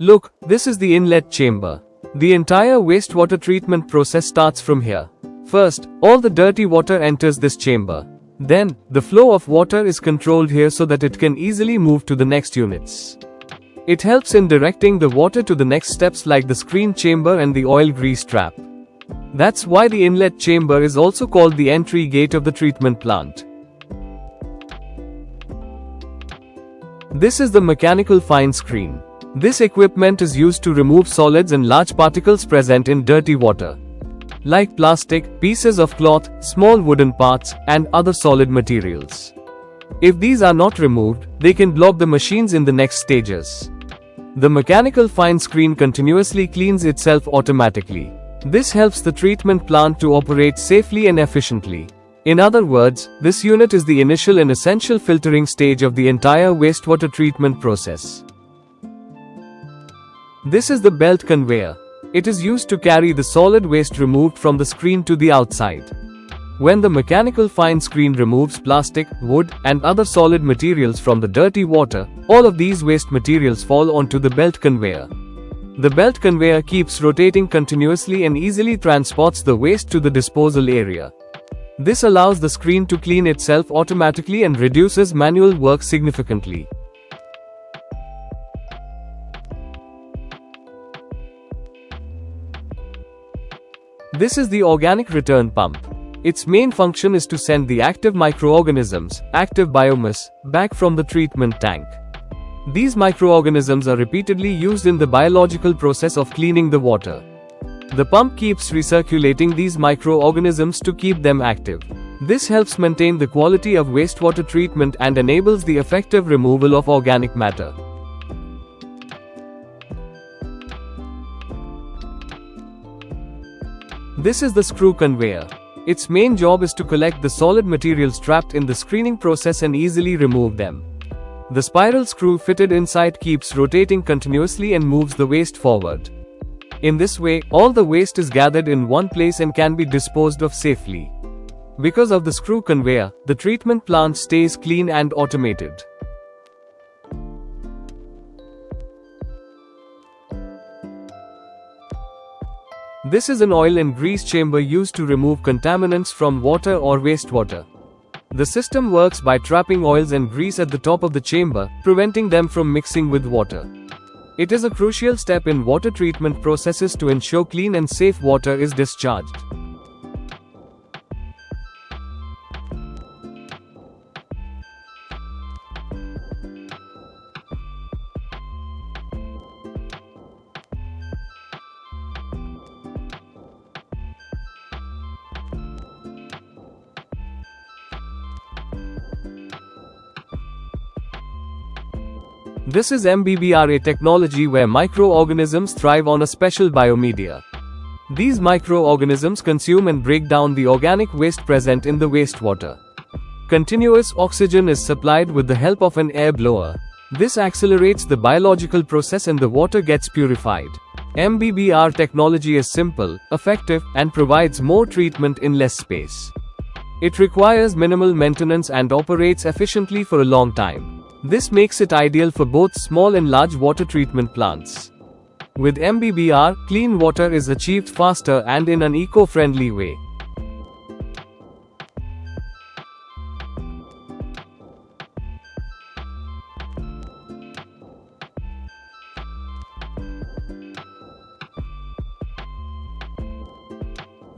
Look, this is the inlet chamber. The entire wastewater treatment process starts from here. First, all the dirty water enters this chamber. Then, the flow of water is controlled here so that it can easily move to the next units. It helps in directing the water to the next steps like the screen chamber and the oil grease trap. That's why the inlet chamber is also called the entry gate of the treatment plant. This is the mechanical fine screen. This equipment is used to remove solids and large particles present in dirty water, like plastic, pieces of cloth, small wooden parts, and other solid materials. If these are not removed, they can block the machines in the next stages. The mechanical fine screen continuously cleans itself automatically. This helps the treatment plant to operate safely and efficiently. In other words, this unit is the initial and essential filtering stage of the entire wastewater treatment process. This is the belt conveyor. It is used to carry the solid waste removed from the screen to the outside. When the mechanical fine screen removes plastic, wood, and other solid materials from the dirty water, all of these waste materials fall onto the belt conveyor. The belt conveyor keeps rotating continuously and easily transports the waste to the disposal area. This allows the screen to clean itself automatically and reduces manual work significantly. This is the organic return pump. Its main function is to send the active microorganisms, active biomass, back from the treatment tank. These microorganisms are repeatedly used in the biological process of cleaning the water. The pump keeps recirculating these microorganisms to keep them active. This helps maintain the quality of wastewater treatment and enables the effective removal of organic matter. This is the screw conveyor. Its main job is to collect the solid materials trapped in the screening process and easily remove them. The spiral screw fitted inside keeps rotating continuously and moves the waste forward. In this way, all the waste is gathered in one place and can be disposed of safely. Because of the screw conveyor, the treatment plant stays clean and automated. This is an oil and grease chamber used to remove contaminants from water or wastewater. The system works by trapping oils and grease at the top of the chamber, preventing them from mixing with water. It is a crucial step in water treatment processes to ensure clean and safe water is discharged. This is MBBRA technology where microorganisms thrive on a special biomedia. These microorganisms consume and break down the organic waste present in the wastewater. Continuous oxygen is supplied with the help of an air blower. This accelerates the biological process and the water gets purified. MBBR technology is simple, effective, and provides more treatment in less space. It requires minimal maintenance and operates efficiently for a long time. This makes it ideal for both small and large water treatment plants. With MBBR, clean water is achieved faster and in an eco-friendly way.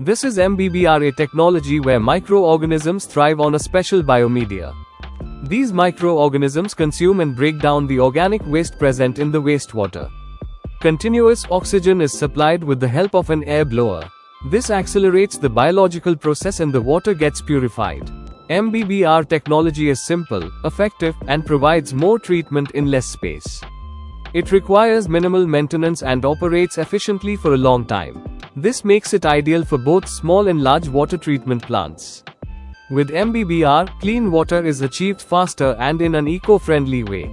This is MBBRA technology where microorganisms thrive on a special biomedia. These microorganisms consume and break down the organic waste present in the wastewater. Continuous oxygen is supplied with the help of an air blower. This accelerates the biological process and the water gets purified. MBBR technology is simple, effective, and provides more treatment in less space. It requires minimal maintenance and operates efficiently for a long time. This makes it ideal for both small and large water treatment plants. With MBBR, clean water is achieved faster and in an eco-friendly way.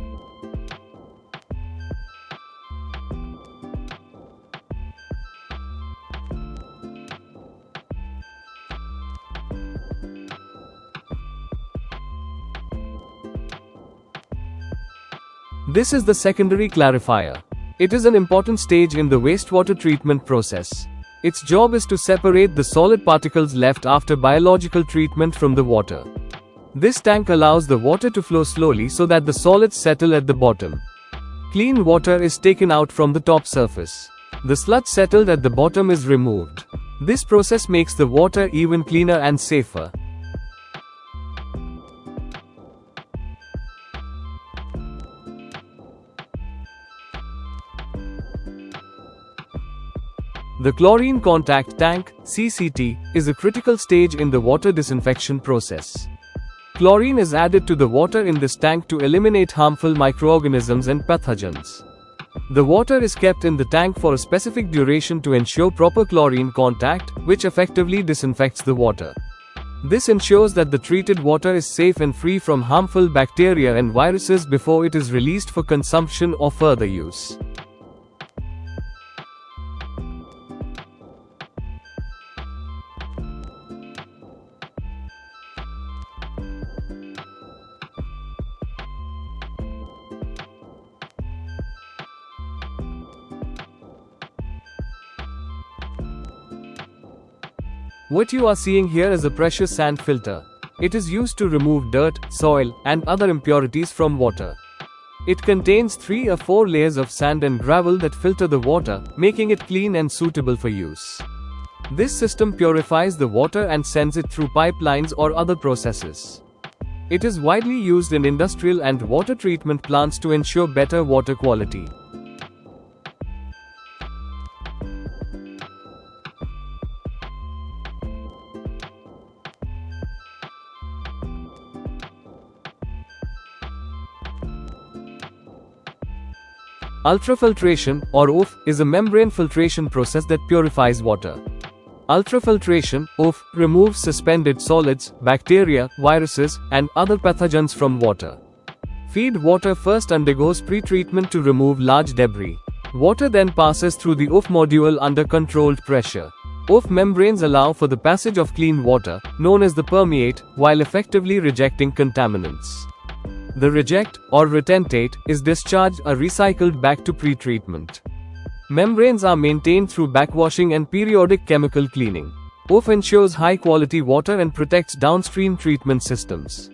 This is the secondary clarifier. It is an important stage in the wastewater treatment process. Its job is to separate the solid particles left after biological treatment from the water. This tank allows the water to flow slowly so that the solids settle at the bottom. Clean water is taken out from the top surface. The sludge settled at the bottom is removed. This process makes the water even cleaner and safer. The chlorine contact tank, CCT, is a critical stage in the water disinfection process. Chlorine is added to the water in this tank to eliminate harmful microorganisms and pathogens. The water is kept in the tank for a specific duration to ensure proper chlorine contact, which effectively disinfects the water. This ensures that the treated water is safe and free from harmful bacteria and viruses before it is released for consumption or further use. What you are seeing here is a pressure sand filter. It is used to remove dirt, soil, and other impurities from water. It contains 3 or 4 layers of sand and gravel that filter the water, making it clean and suitable for use. This system purifies the water and sends it through pipelines or other processes. It is widely used in industrial and water treatment plants to ensure better water quality. Ultrafiltration, or UF, is a membrane filtration process that purifies water. Ultrafiltration, UF, removes suspended solids, bacteria, viruses, and other pathogens from water. Feed water first undergoes pre-treatment to remove large debris. Water then passes through the UF module under controlled pressure. UF membranes allow for the passage of clean water, known as the permeate, while effectively rejecting contaminants. The reject, or retentate, is discharged or recycled back to pre-treatment. Membranes are maintained through backwashing and periodic chemical cleaning. UF ensures high-quality water and protects downstream treatment systems.